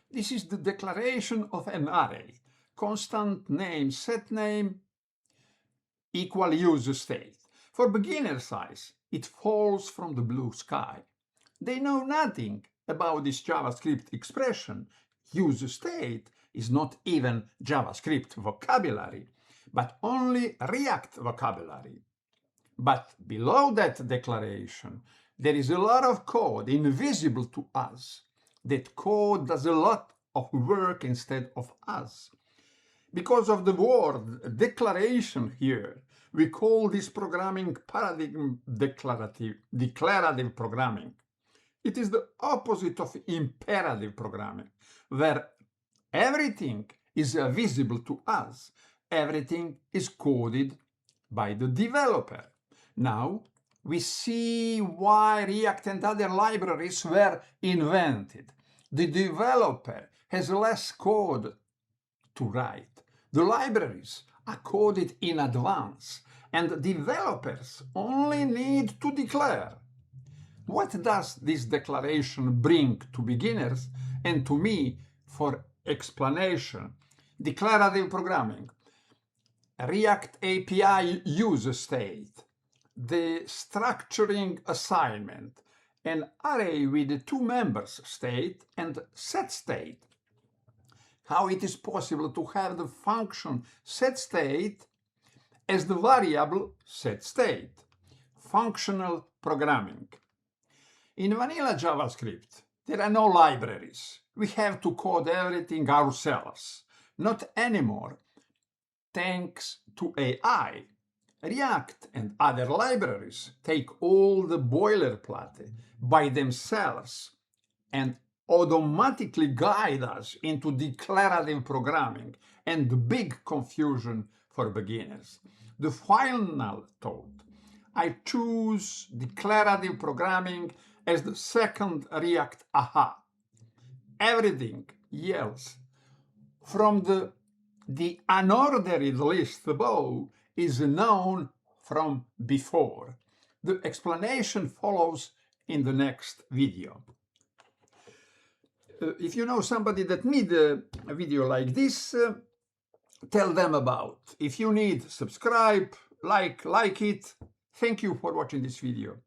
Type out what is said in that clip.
This is the declaration of an array. Constant name setName equal useState. For beginner's eyes, it falls from the blue sky. They know nothing about this JavaScript expression. useState is not even JavaScript vocabulary, but only React vocabulary. But below that declaration, there is a lot of code invisible to us. That code does a lot of work instead of us. Because of the word declaration here, we call this programming paradigm declarative programming. It is the opposite of imperative programming, where everything is visible to us. Everything is coded by the developer. Now, we see why React and other libraries were invented. The developer has less code to write. The libraries are coded in advance, and developers only need to declare. What does this declaration bring to beginners and to me for explanation? Declarative programming, React API useState, the structuring assignment, an array with two members, state and setState. How it is possible to have the function setState as the variable setState. Functional programming. In vanilla JavaScript, there are no libraries. We have to code everything ourselves. Not anymore. Thanks to AI, React and other libraries take all the boilerplate by themselves and automatically guide us into declarative programming and big confusion for beginners. The final thought, I choose declarative programming as the second React aha. Everything else from the unordered list above is known from before. The explanation follows in the next video. If you know somebody that needs a video like this, tell them about. If you need, subscribe, like it. Thank you for watching this video.